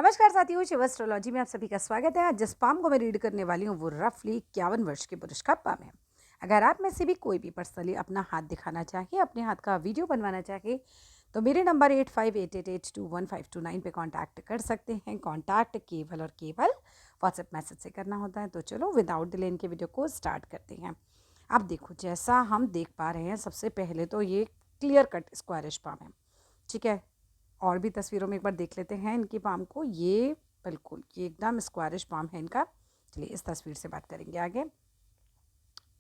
नमस्कार साथियों, शिव एस्ट्रोलॉजी में आप सभी का स्वागत है। आज जिस पाम को मैं रीड करने वाली हूँ वो रफली 51 वर्ष के पुरुष का पाम है। अगर आप में से भी कोई भी पर्सनली अपना हाथ दिखाना चाहे, अपने हाथ का वीडियो बनवाना चाहे, तो मेरे नंबर 8588821529 पे कांटेक्ट कर सकते हैं। कांटेक्ट केवल और केवल व्हाट्सएप मैसेज से करना होता है। तो चलो विदाउट डिले इनके वीडियो को स्टार्ट करते हैं। अब देखो, जैसा हम देख पा रहे हैं, सबसे पहले तो ये क्लियर कट स्क्वायरिश पाम है। ठीक है, और भी तस्वीरों में एक बार देख लेते हैं इनकी पाम को। ये बिल्कुल ये एकदम स्क्वायरिश पाम है इनका। चलिए इस तस्वीर से बात करेंगे आगे।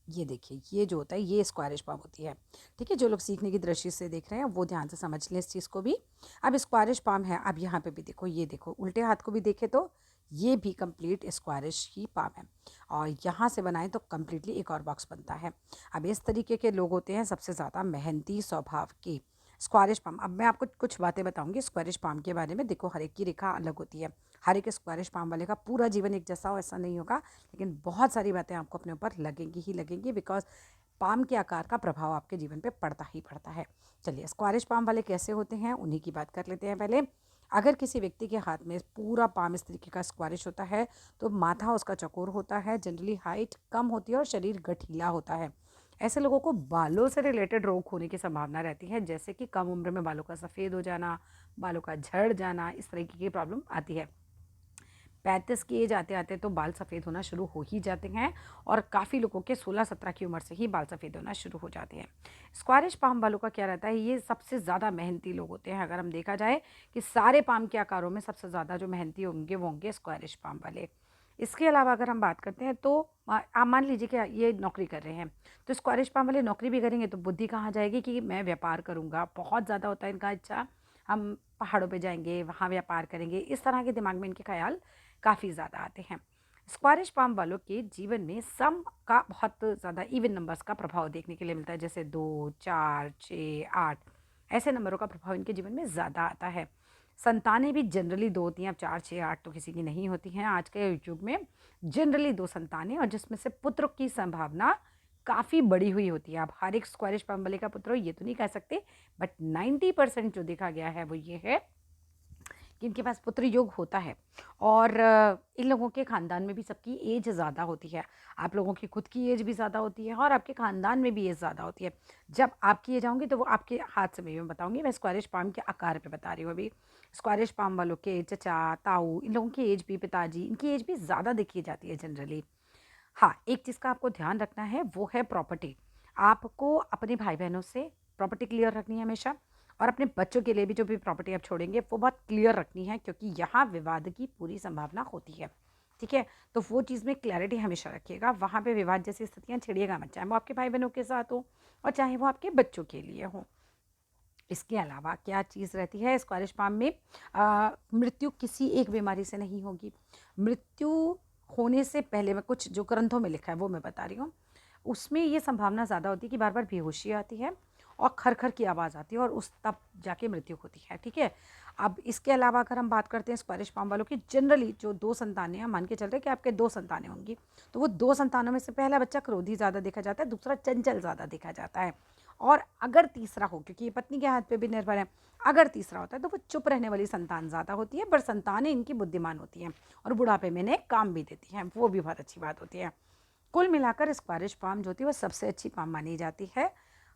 ये देखिए, ये जो होता है ये स्क्वायरिश पाम होती है। ठीक है, जो लोग सीखने की दृष्टि से देख रहे हैं वो ध्यान से समझ लें इस चीज़ को भी। अब स्क्वायरिश पाम है। अब यहाँ पे भी देखो, ये देखो, उल्टे हाथ को भी देखे तो ये भी कंप्लीट स्क्वायरिश ही पाम है। और यहाँ से बनाए तो कम्प्लीटली एक और बॉक्स बनता है। अब इस तरीके के लोग होते हैं सबसे ज़्यादा मेहनती स्वभाव के। स्क्वायरिश पाम, अब मैं आपको कुछ बातें बताऊंगी स्क्वायरिश पाम के बारे में। देखो, हर एक की रेखा अलग होती है। हर एक स्क्वायरिश पाम वाले का पूरा जीवन एक जैसा हो ऐसा नहीं होगा, लेकिन बहुत सारी बातें आपको अपने ऊपर लगेंगी ही लगेंगी, बिकॉज पाम के आकार का प्रभाव आपके जीवन पे पड़ता ही पड़ता है। चलिए, स्क्वायरिश पाम वाले कैसे होते हैं उन्हीं की बात कर लेते हैं पहले। अगर किसी व्यक्ति के हाथ में पूरा पाम इस तरीके का स्क्वायरिश होता है तो माथा उसका चौकोर होता है, जनरली हाइट कम होती है और शरीर गठीला होता है। ऐसे लोगों को बालों से रिलेटेड रोग होने की संभावना रहती है, जैसे कि कम उम्र में बालों का सफ़ेद हो जाना, बालों का झड़ जाना, इस तरीके की प्रॉब्लम आती है। 35 की एज आते आते तो बाल सफ़ेद होना शुरू हो ही जाते हैं, और काफ़ी लोगों के 16-17 की उम्र से ही बाल सफ़ेद होना शुरू हो जाते हैं। स्क्वायरिश पाम वालों का क्या रहता है, ये सबसे ज़्यादा मेहनती लोग होते हैं। अगर हम देखा जाए कि सारे पाम के आकारों में सबसे ज़्यादा जो मेहनती होंगे वो होंगे स्क्वायरिश पाम वाले। इसके अलावा अगर हम बात करते हैं तो आप मान लीजिए कि ये नौकरी कर रहे हैं, तो स्क्वायरिश पाम वाले नौकरी भी करेंगे तो बुद्धि कहाँ जाएगी कि मैं व्यापार करूँगा। बहुत ज़्यादा होता है इनका इच्छा, हम पहाड़ों पे जाएंगे, वहाँ व्यापार करेंगे, इस तरह के दिमाग में इनके ख्याल काफ़ी ज़्यादा आते हैं। स्क्वायरिश पाम वालों के जीवन में सम का बहुत ज़्यादा इवन नंबर्स का प्रभाव देखने के लिए मिलता है, जैसे 2, 4, 6, 8। ऐसे नंबरों का प्रभाव इनके जीवन में ज़्यादा आता है। संतानें भी जनरली 2 होती हैं। अब 4, 6, 8 तो किसी की नहीं होती हैं आज के युग में। जनरली 2 संतानें, और जिसमें से पुत्र की संभावना काफ़ी बड़ी हुई होती है। अब हर एक स्क्वायरिश पाम वाले का पुत्र हो ये तो नहीं कह सकते, बट 90% जो देखा गया है वो ये है कि इनके पास पुत्र योग होता है। और इन लोगों के ख़ानदान में भी सबकी एज ज़्यादा होती है। आप लोगों की खुद की एज भी ज़्यादा होती है और आपके ख़ानदान में भी एज ज़्यादा होती है। जब आपकी एज आऊँगी तो वो आपके हाथ से मैं बताऊँगी। मैं स्क्वायरिश पाम के आकार पे बता रही हूँ अभी। स्क्वायरिश पाम वालों के चचा, ताऊ, इन लोगों की एज भी, पिताजी, इनकी एज भी ज़्यादा देखी जाती है जनरली। हाँ, एक चीज़ का आपको ध्यान रखना है वो है प्रॉपर्टी। आपको अपने भाई-बहनों से प्रॉपर्टी क्लियर रखनी है हमेशा, और अपने बच्चों के लिए भी जो भी प्रॉपर्टी आप छोड़ेंगे वो बहुत क्लियर रखनी है, क्योंकि यहाँ विवाद की पूरी संभावना होती है। ठीक है? तो वो चीज़ में क्लैरिटी हमेशा रखिएगा। वहाँ पे विवाद जैसी स्थितियाँ छेड़िएगा मत, चाहे वो आपके भाई-बहनों के साथ हो और चाहे वो आपके बच्चों के लिए हो। इसके अलावा क्या चीज़ रहती है स्क्वायरिश पाम में, मृत्यु किसी एक बीमारी से नहीं होगी। मृत्यु होने से पहले, मैं कुछ जो ग्रंथों में लिखा है वो मैं बता रही हूँ, उसमें ये संभावना ज़्यादा होती है कि बार बार बेहोशी आती है और खर-खर की आवाज़ आती है, और उस तब जाके मृत्यु होती है। ठीक है? अब इसके अलावा अगर हम बात करते हैं स्क्वायरिश पाम वालों की, जनरली जो 2 संतानें हैं, मान के चल रहे हैं कि आपके 2 संतानें होंगी, तो वो 2 संतानों में से पहला बच्चा क्रोधी ज़्यादा देखा जाता है, दूसरा चंचल ज़्यादा देखा जाता है। और अगर तीसरा हो, क्योंकि ये पत्नी के हाथ पे भी निर्भर है, अगर तीसरा होता है तो वो चुप रहने वाली संतान ज़्यादा होती है, पर संतानें इनकी बुद्धिमान होती हैं और बुढ़ापे में इन्हें काम भी देती हैं, वो भी बहुत अच्छी बात होती है। कुल मिलाकर स्क्वायरिश पाम जो होती है वो सबसे अच्छी पाम मानी जाती है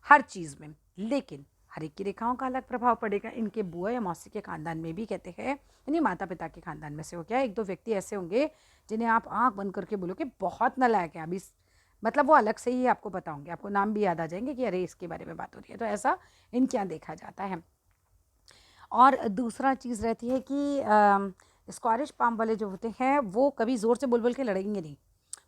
हर चीज़ में। लेकिन हर एक की रेखाओं का अलग प्रभाव पड़ेगा। इनके बुआ या मौसी के खानदान में भी कहते हैं, यानी माता पिता के खानदान में से हो गया, 1-2 व्यक्ति ऐसे होंगे जिन्हें आप आंख बंद करके बोलो कि बहुत नालायक है, अभी मतलब वो अलग से ही आपको बताऊंगे, आपको नाम भी याद आ जाएंगे कि अरे इसके बारे में बात हो रही है। तो ऐसा इनके यहाँ देखा जाता है। और दूसरा चीज़ रहती है कि स्क्वायरिश पाम वाले जो होते हैं वो कभी ज़ोर से बोल बोल के लड़ेंगे नहीं।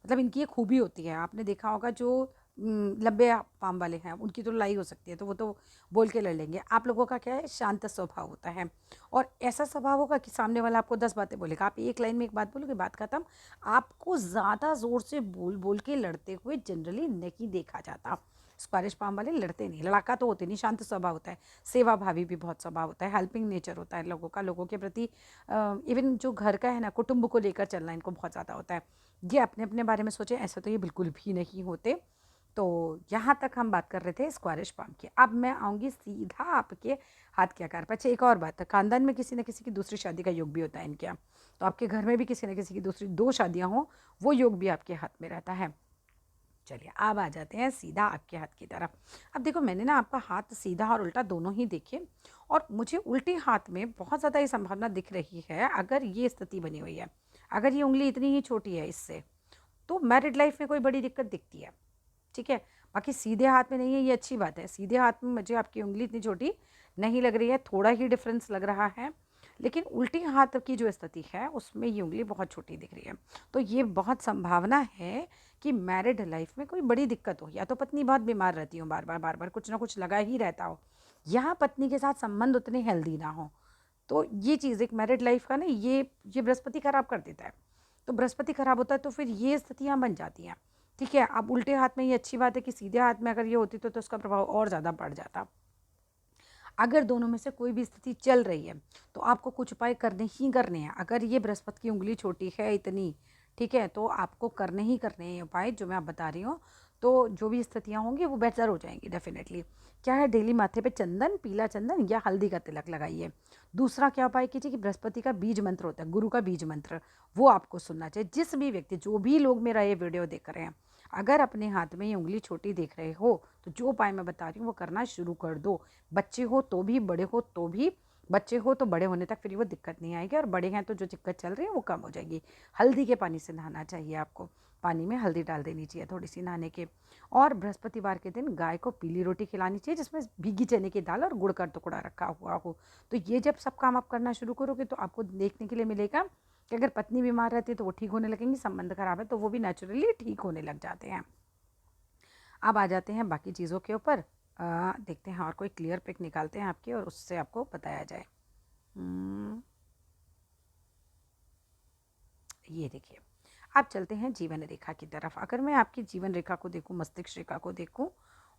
मतलब इनकी ये खूबी होती है, आपने देखा होगा जो लंबे पाम वाले हैं उनकी तो लड़ाई हो सकती है, तो वो तो बोल के लड़ लेंगे। आप लोगों का क्या है, शांत स्वभाव होता है, और ऐसा स्वभाव होगा कि सामने वाला आपको 10 बातें बोलेगा, आप एक लाइन में एक बात बोलोगे, बात खत्म। आपको ज़्यादा ज़ोर से बोल बोल के लड़ते हुए जनरली नहीं देखा जाता। स्क्वायरिश पाम वाले लड़ते नहीं, लड़ाका तो होते नहीं, शांत स्वभाव होता है। सेवा भावी भी बहुत स्वभाव होता है, हेल्पिंग नेचर होता है लोगों का, लोगों के प्रति इवन जो घर का है ना, कुटुंब को लेकर चलना इनको बहुत ज़्यादा होता है। ये अपने अपने बारे में सोचें, ऐसा तो ये बिल्कुल भी नहीं होते। तो यहाँ तक हम बात कर रहे थे स्क्वायरिश पाम की। अब मैं आऊँगी सीधा आपके हाथ के आकार पर। अच्छा, एक और बात है, खानदान में किसी न किसी की दूसरी शादी का योग भी होता है इनके यहाँ। तो आपके घर में भी किसी न किसी की दूसरी 2 शादियाँ हों, वो योग भी आपके हाथ में रहता है। चलिए अब आ जाते हैं सीधा आपके हाथ की तरफ। अब देखो, मैंने ना आपका हाथ सीधा और उल्टा दोनों ही देखे, और मुझे उल्टे हाथ में बहुत ज़्यादा ये संभावना दिख रही है, अगर ये स्थिति बनी हुई है, अगर ये उंगली इतनी ही छोटी है इससे, तो मैरिड लाइफ में कोई बड़ी दिक्कत दिखती है। ठीक है, बाकी सीधे हाथ में नहीं है, ये अच्छी बात है। सीधे हाथ में मुझे आपकी उंगली इतनी छोटी नहीं लग रही है, थोड़ा ही डिफरेंस लग रहा है, लेकिन उल्टी हाथ की जो स्थिति है उसमें ये उंगली बहुत छोटी दिख रही है। तो ये बहुत संभावना है कि मैरिड लाइफ में कोई बड़ी दिक्कत हो, या तो पत्नी बहुत बीमार रहती हो, बार बार कुछ ना कुछ लगा ही रहता हो, या पत्नी के साथ संबंध उतने हेल्दी ना हो। तो ये चीज़ एक मैरिड लाइफ का ना, ये बृहस्पति खराब कर देता है। तो बृहस्पति खराब होता है तो फिर ये स्थितियाँ बन जाती हैं। ठीक है, अब उल्टे हाथ में ये अच्छी बात है कि सीधे हाथ में अगर ये होती तो उसका प्रभाव और ज़्यादा बढ़ जाता। अगर दोनों में से कोई भी स्थिति चल रही है तो आपको कुछ उपाय करने ही करने हैं। अगर ये बृहस्पति की उंगली छोटी है इतनी, ठीक है, तो आपको करने ही करने हैं उपाय जो मैं आप बता रही हूँ। तो जो भी स्थितियाँ होंगी वो बेहतर हो जाएंगी डेफिनेटली। क्या है, डेली माथे पे चंदन, पीला चंदन या हल्दी का तिलक लगाइए। दूसरा क्या उपाय कीजिए कि बृहस्पति का बीज मंत्र होता है, गुरु का बीज मंत्र, वो आपको सुनना चाहिए। जिस भी व्यक्ति, जो भी लोग मेरा ये वीडियो देख रहे हैं, अगर अपने हाथ में ये उंगली छोटी देख रहे हो तो जो उपाय मैं बता रही हूँ वो करना शुरू कर दो। बच्चे हो तो भी, बड़े हो तो भी। बच्चे हो तो बड़े होने तक फिर वो दिक्कत नहीं आएगी, और बड़े हैं तो जो दिक्कत चल रही है वो कम हो जाएगी। हल्दी के पानी से नहाना चाहिए आपको, पानी में हल्दी डाल देनी चाहिए थोड़ी सी नहाने के। और बृहस्पतिवार के दिन गाय को पीली रोटी खिलानी चाहिए जिसमें भीगी चने की दाल और गुड़ का टुकड़ा रखा हुआ हो। तो ये जब सब काम आप करना शुरू करोगे तो आपको देखने के लिए मिलेगा कि अगर पत्नी बीमार रहती है तो वो ठीक होने लगेंगी, संबंध खराब है तो वो भी नेचुरली ठीक होने लग जाते हैं। अब आ जाते हैं बाकी चीज़ों के ऊपर। देखते हैं और कोई क्लियर पिक निकालते हैं आपकी और उससे आपको बताया जाए। ये देखिए, अब चलते हैं जीवन रेखा की तरफ। अगर मैं आपकी जीवन रेखा को देखूं, मस्तिष्क रेखा को देखूं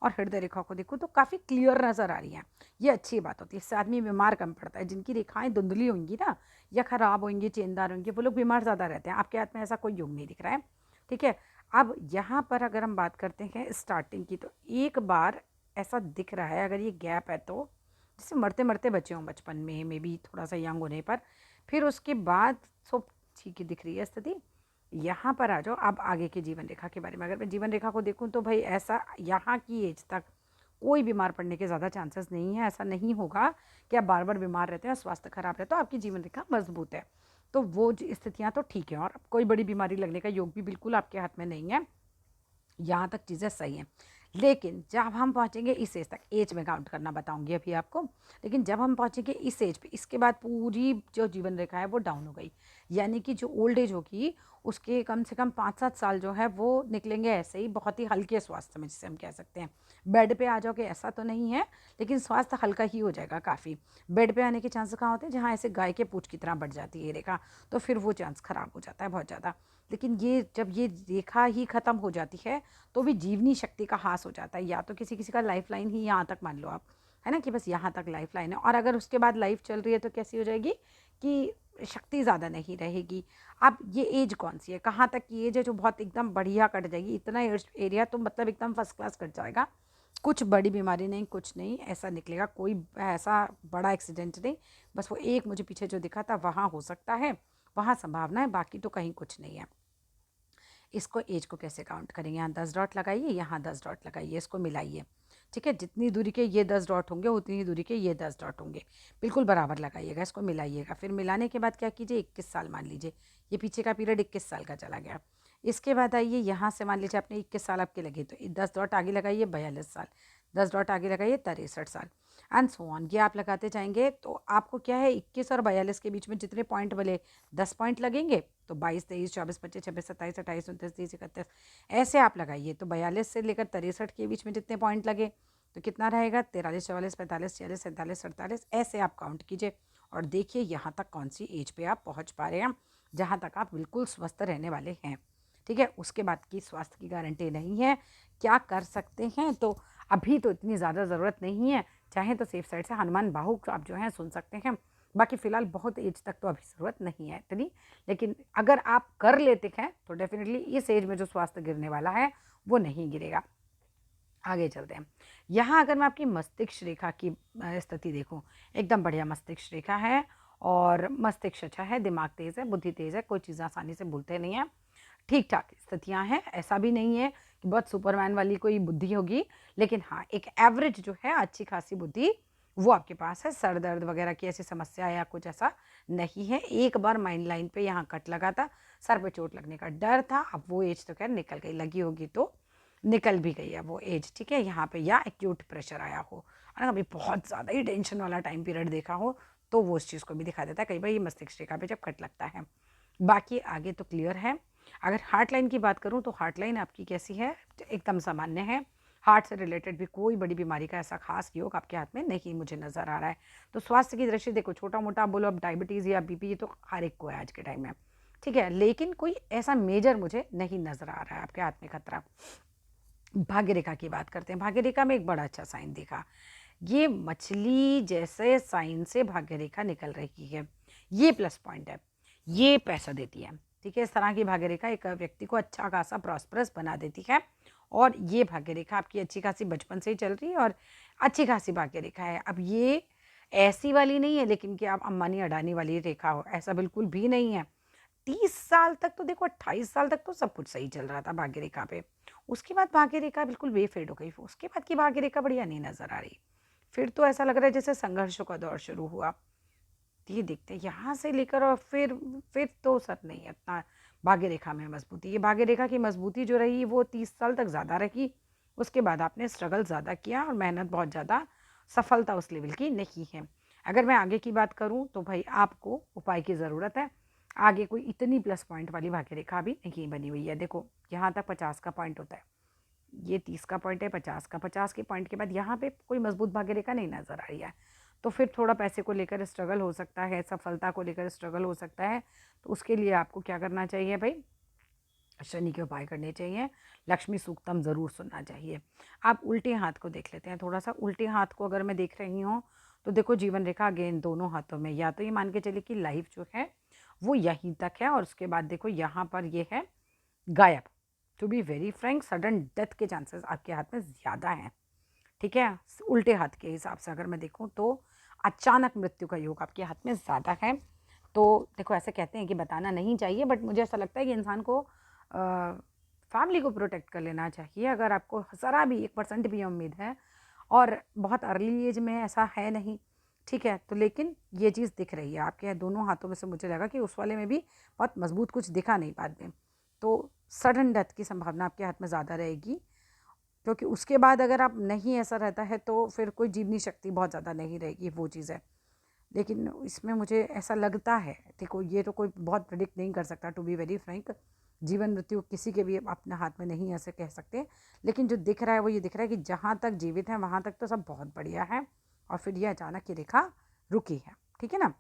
और हृदय रेखा को देखूं तो काफ़ी क्लियर नज़र आ रही हैं। ये अच्छी बात होती है, इससे आदमी बीमार कम पड़ता है। जिनकी रेखाएं धुंधली होंगी ना, या ख़राब होंगी, चेंदार होंगी, वो लोग बीमार ज़्यादा रहते हैं। आपके हाथ में ऐसा कोई योग नहीं दिख रहा है। ठीक है, अब यहाँ पर अगर हम बात करते हैं स्टार्टिंग की, तो एक बार ऐसा दिख रहा है, अगर ये गैप है तो जैसे मरते मरते बचे हों बचपन में, मे बी थोड़ा सा यंग होने पर, फिर उसके बाद सब ठीक ही दिख रही है स्थिति। यहाँ पर आ जाओ अब आगे की जीवन रेखा के बारे में। अगर मैं जीवन रेखा को देखूँ तो भाई ऐसा यहाँ की एज तक कोई बीमार पड़ने के ज़्यादा चांसेस नहीं है। ऐसा नहीं होगा कि आप बार बार बीमार रहते हैं और स्वास्थ्य खराब रहता है, तो आपकी जीवन रेखा मजबूत है। तो वो स्थितियाँ तो ठीक है, और कोई बड़ी बीमारी लगने का योग भी बिल्कुल आपके हाथ में नहीं है। यहाँ तक चीज़ें सही हैं। लेकिन जब हम पहुँचेंगे इस एज तक, एज में काउंट करना बताऊँगी अभी आपको, लेकिन जब हम पहुँचेंगे इस एज पे, इसके बाद पूरी जो जीवन रेखा है वो डाउन हो गई। यानी कि जो ओल्ड एज होगी उसके कम से कम 5-7 साल जो है वो निकलेंगे ऐसे ही बहुत ही हल्के स्वास्थ्य में, जिसे हम कह सकते हैं। बेड पे आ जाओगे ऐसा तो नहीं है, लेकिन स्वास्थ्य हल्का ही हो जाएगा काफ़ी। बेड पे आने के चांसेस कहाँ होते हैं, जहाँ ऐसे गाय के पूँछ की तरह बढ़ जाती है ये रेखा, तो फिर वो चांस ख़राब हो जाता है बहुत ज़्यादा। लेकिन ये जब ये रेखा ही ख़त्म हो जाती है तो भी जीवनी शक्ति का ह्रास हो जाता है। या तो किसी किसी का लाइफ लाइन ही यहाँ तक मान लो आप, है ना, कि बस यहाँ तक लाइफ लाइन है, और अगर उसके बाद लाइफ चल रही है तो कैसी हो जाएगी कि शक्ति ज़्यादा नहीं रहेगी। अब ये एज कौन सी है, कहाँ तक की एज है जो बहुत एकदम बढ़िया कट जाएगी, इतना एरिया तो मतलब एकदम फर्स्ट क्लास कट जाएगा, कुछ बड़ी बीमारी नहीं, कुछ नहीं ऐसा निकलेगा, कोई ऐसा बड़ा एक्सीडेंट नहीं, बस वो एक मुझे पीछे जो दिखा था वहाँ हो सकता है, वहाँ संभावना है, बाकी तो कहीं कुछ नहीं है। इसको एज को कैसे काउंट करेंगे, यहाँ 10 डॉट लगाइए, यहाँ 10 डॉट लगाइए, इसको मिलाइए। ठीक है, जितनी दूरी के ये 10 डॉट होंगे उतनी ही दूरी के ये 10 डॉट होंगे, बिल्कुल बराबर लगाइएगा, इसको मिलाइएगा। फिर मिलाने के बाद क्या कीजिए, 21 साल मान लीजिए, ये पीछे का पीरियड 21 साल का चला गया। इसके बाद आइए यहाँ से मान लीजिए आपने 21 साल आपके लगे, तो 10 डॉट आगे लगाइए 42 साल, 10 डॉट आगे लगाइए 63 साल, एंड सो ऑन। ये आप लगाते जाएंगे तो आपको क्या है, 21 और 42 के बीच में जितने पॉइंट वाले 10 पॉइंट लगेंगे, तो 22, 23, 24, 25, 26, 27, 28, 29, 30, 31 ऐसे आप लगाइए। तो 42 से लेकर 63 के बीच में जितने पॉइंट लगे तो कितना रहेगा, 43, 44, 45, 46, 47, 48 ऐसे आप काउंट कीजिए, और देखिए यहाँ तक कौन सी एज पे आप पहुँच पा रहे हैं जहाँ तक आप बिल्कुल स्वस्थ रहने वाले हैं। ठीक है, उसके बाद की स्वास्थ्य की गारंटी नहीं है। क्या कर सकते हैं, तो अभी तो इतनी ज़्यादा ज़रूरत नहीं है, चाहे तो सेफ साइड से हनुमान बाहु आप जो हैं सुन सकते हैं। बाकी फ़िलहाल बहुत एज तक तो अभी ज़रूरत नहीं है इतनी, लेकिन अगर आप कर लेते हैं तो डेफिनेटली इस एज में जो स्वास्थ्य गिरने वाला है वो नहीं गिरेगा। आगे चलते हैं। यहाँ अगर मैं आपकी मस्तिष्क रेखा की स्थिति देखूँ, एकदम बढ़िया मस्तिष्क रेखा है और मस्तिष्क अच्छा है, दिमाग तेज़ है, बुद्धि तेज़ है, कोई चीज़ आसानी से भूलते नहीं हैं। ठीक-ठाक स्थितियाँ हैं, ऐसा भी नहीं है कि बहुत सुपरमैन वाली कोई बुद्धि होगी, लेकिन हाँ, एक एवरेज जो है अच्छी-खासी बुद्धि वो आपके पास है। सर दर्द वगैरह की ऐसी समस्या या कुछ ऐसा नहीं है। एक बार माइंड लाइन पे यहाँ कट लगा था, सर पे चोट लगने का डर था, अब वो एज तो खैर निकल गई, लगी होगी तो निकल भी गई है वो एज, ठीक है? यहाँ पे या एक्यूट प्रेशर आया हो और अभी बहुत ज़्यादा ही टेंशन वाला टाइम पीरियड देखा हो, तो वो उस चीज़ को भी दिखा देता है। कई बार ये मस्तिष्क रेखा पे जब कट लगता है। बाकी आगे तो क्लियर है। अगर हार्ट लाइन की बात करूँ तो हार्ट लाइन आपकी कैसी है? एकदम सामान्य है। हार्ट से रिलेटेड भी कोई बड़ी बीमारी का ऐसा खास योग आपके हाथ में नहीं मुझे नज़र आ रहा है। तो स्वास्थ्य की दृष्टि देखो, छोटा-मोटा बोलो अब डायबिटीज़ या बीपी, ये तो हर एक को है आज के टाइम में, ठीक है? लेकिन कोई ऐसा मेजर मुझे नहीं नज़र आ रहा है आपके हाथ में खतरा। भाग्य रेखा की बात करते हैं। भाग्य रेखा में एक बड़ा अच्छा साइन दिखा। ये मछली जैसे साइन से भाग्य रेखा निकल रही है। ये प्लस पॉइंट है। ये पैसा देती है, ठीक है? इस तरह की भाग्य रेखा एक व्यक्ति को अच्छा खासा प्रॉस्परस बना देती है और ये भाग्य रेखा आपकी अच्छी खासी बचपन से ही चल रही है और अच्छी खासी भाग्य रेखा है। अब ये ऐसी वाली नहीं है लेकिन कि आप अंबानी अडानी वाली रेखा हो, ऐसा बिल्कुल भी नहीं है। 30 साल तक तो देखो, 28 साल तक तो सब कुछ सही चल रहा था भाग्य रेखा पे। उसके बाद भाग्य रेखा बिल्कुल बेफेड हो गई। उसके बाद की भाग्य रेखा बढ़िया नहीं नज़र आ रही। फिर तो ऐसा लग रहा है जैसे संघर्षों का दौर शुरू हुआ। ये देखते हैं यहाँ से लेकर और फिर तो सर नहीं है इतना भाग्य रेखा में मजबूती। ये भाग्य रेखा की मजबूती जो रही वो 30 साल तक ज़्यादा रही। उसके बाद आपने स्ट्रगल ज़्यादा किया और मेहनत बहुत ज़्यादा, सफलता उस लेवल की नहीं है। अगर मैं आगे की बात करूँ तो भाई आपको उपाय की ज़रूरत है। आगे कोई इतनी प्लस पॉइंट वाली भाग्य रेखा अभी नहीं बनी हुई है। देखो यहाँ तक 50 का पॉइंट होता है, ये 30 का पॉइंट है, 50 का। 50 के पॉइंट के बाद यहाँ पे कोई मजबूत भाग्य रेखा नहीं नज़र आ रही है। तो फिर थोड़ा पैसे को लेकर स्ट्रगल हो सकता है, सफलता को लेकर स्ट्रगल हो सकता है। तो उसके लिए आपको क्या करना चाहिए भाई? शनि के उपाय करने चाहिए, लक्ष्मी सूक्तम ज़रूर सुनना चाहिए। आप उल्टे हाथ को देख लेते हैं थोड़ा-सा। उल्टे हाथ को अगर मैं देख रही हूँ, तो देखो जीवन रेखा अगेन दोनों हाथों में, या तो ये मान के चलिए कि लाइफ जो है, वो यहीं तक है और उसके बाद देखो यहाँ पर ये है गायब। To be very frank, sudden death के चांसेस आपके हाथ में ज़्यादा हैं, ठीक है? उल्टे हाथ के हिसाब से अगर मैं देखूँ तो अचानक मृत्यु का योग आपके हाथ में ज़्यादा है। तो देखो ऐसे कहते हैं कि बताना नहीं चाहिए, बट मुझे ऐसा लगता है कि इंसान को फैमिली को प्रोटेक्ट कर लेना चाहिए अगर आपको ज़रा भी 1% भी उम्मीद है और बहुत अर्ली एज में ऐसा है नहीं, ठीक है? तो लेकिन ये चीज़ दिख रही है आपके दोनों हाथों में से। मुझे लगा कि उस वाले में भी बहुत मजबूत कुछ दिखा नहीं बाद में। तो सडन डेथ की संभावना आपके हाथ में ज़्यादा रहेगी, क्योंकि उसके बाद अगर आप नहीं ऐसा रहता है तो फिर कोई जीवनी शक्ति बहुत ज़्यादा नहीं रहेगी, वो चीज़ है। लेकिन इसमें मुझे ऐसा लगता है, देखो ये तो कोई बहुत प्रिडिक्ट नहीं कर सकता, टू बी वेरी फ्रैंक। जीवन मृत्यु किसी के भी अपने हाथ में नहीं ऐसे कह सकते, लेकिन जो दिख रहा है वो ये दिख रहा है कि जहाँ तक जीवित हैं वहाँ तक तो सब बहुत बढ़िया है और फिर ये अचानक ये रेखा रुकी है, ठीक है ना?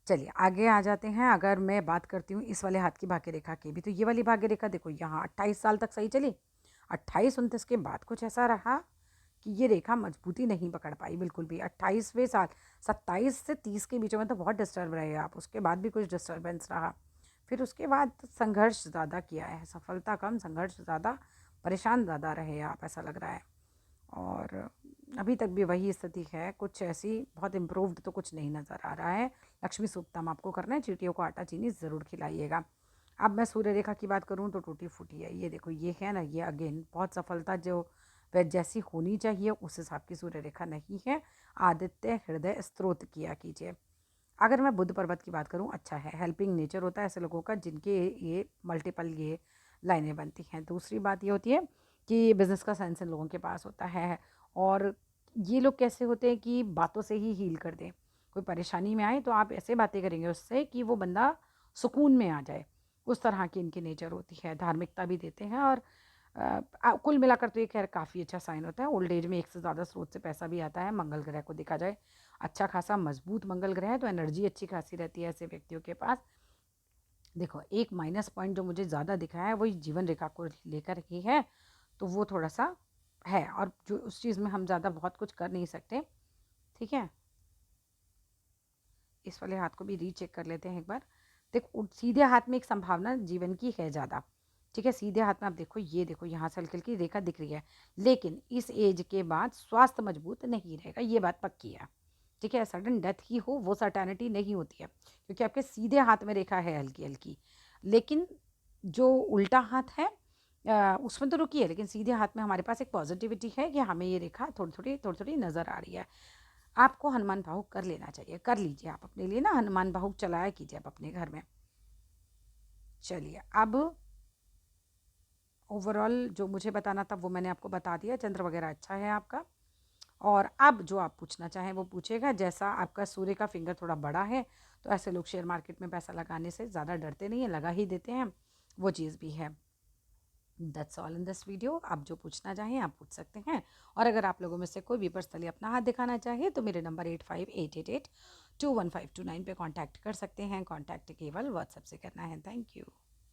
चलिए आगे आ जाते हैं। अगर मैं बात करती हूँ इस वाले हाथ की भाग्य रेखा की भी, तो ये वाली भाग्य रेखा देखो यहाँ 28 साल तक सही चली। 28-29 के बाद कुछ ऐसा रहा कि ये रेखा मजबूती नहीं पकड़ पाई बिल्कुल भी। 28वें साल 27 से 30 के बीचों में तो बहुत डिस्टर्ब रहे आप, उसके बाद भी कुछ डिस्टर्बेंस रहा। फिर उसके बाद संघर्ष ज़्यादा किया है, सफलता कम संघर्ष ज़्यादा, परेशान ज़्यादा रहे आप, ऐसा लग रहा है। और अभी तक भी वही स्थिति है, कुछ ऐसी बहुत इम्प्रूव्ड तो कुछ नहीं नज़र आ रहा है। लक्ष्मी सूक्तम आपको करना है, चींटियों को आटा चीनी ज़रूर खिलाइएगा। अब मैं सूर्य रेखा की बात करूँ तो टूटी फूटी है। ये देखो ये है ना, ये अगेन बहुत सफलता जो वह जैसी होनी चाहिए उस हिसाब की सूर्य रेखा नहीं है। आदित्य हृदय स्त्रोत किया कीजिए। अगर मैं बुध पर्वत की बात करूँ, अच्छा है, हेल्पिंग नेचर होता है ऐसे लोगों का जिनके ये मल्टीपल ये लाइनें बनती हैं। दूसरी बात ये होती है कि बिज़नेस का सेंस इन लोगों के पास होता है और ये लोग कैसे होते हैं कि बातों से ही हील कर दें। कोई परेशानी में आए तो आप ऐसे बातें करेंगे उससे कि वो बंदा सुकून में आ जाए, उस तरह की इनकी नेचर होती है। धार्मिकता भी देते हैं और कुल मिलाकर तो ये खैर काफ़ी अच्छा साइन होता है। ओल्ड एज में एक से ज़्यादा स्रोत से पैसा भी आता है। मंगल ग्रह को देखा जाए, अच्छा खासा मजबूत मंगल ग्रह है, तो एनर्जी अच्छी खासी रहती है ऐसे व्यक्तियों के पास। देखो एक माइनस पॉइंट जो मुझे ज़्यादा दिखा है वही जीवन रेखा को लेकर ही है, तो वो थोड़ा सा है और जो उस चीज़ में हम ज़्यादा बहुत कुछ कर नहीं सकते, ठीक है? इस वाले हाथ को भी रीचेक कर लेते हैं एक बार। देखो सीधे हाथ में एक संभावना जीवन की है ज़्यादा, ठीक है, सीधे हाथ में आप देखो, ये देखो यहाँ से हल्की-हल्की रेखा दिख रही है। लेकिन इस एज के बाद स्वास्थ्य मजबूत नहीं रहेगा, ये बात पक्की है। ठीक है, सडन डेथ ही हो वो सर्टेनिटी नहीं होती है, क्योंकि आपके सीधे हाथ में रेखा है हल्की-हल्की। लेकिन जो उल्टा हाथ है उसमें तो रुकी है, लेकिन सीधे हाथ में हमारे पास एक पॉजिटिविटी है कि हमें ये रेखा थोड़ी-थोड़ी नज़र आ रही है। आपको हनुमान भावुक कर लेना चाहिए, कर लीजिए आप अपने लिए ना हनुमान भावुक चलाया कीजिए आप अपने घर में। चलिए, अब ओवरऑल जो मुझे बताना था वो मैंने आपको बता दिया, चंद्र वगैरह अच्छा है आपका। और अब जो आप पूछना चाहें वो पूछिएगा। जैसा आपका सूर्य का फिंगर थोड़ा बड़ा है, तो ऐसे लोग शेयर मार्केट में पैसा लगाने से ज़्यादा डरते नहीं हैं, लगा ही देते हैं, वो चीज़ भी है। That's all in this video. आप जो पूछना चाहें आप पूछ सकते हैं। और अगर आप लोगों में से कोई भी पर्सनली अपना हाथ दिखाना चाहे तो मेरे नंबर 8588821529 पे कांटेक्ट कर सकते हैं। कांटेक्ट केवल व्हाट्सएप से करना है। Thank you.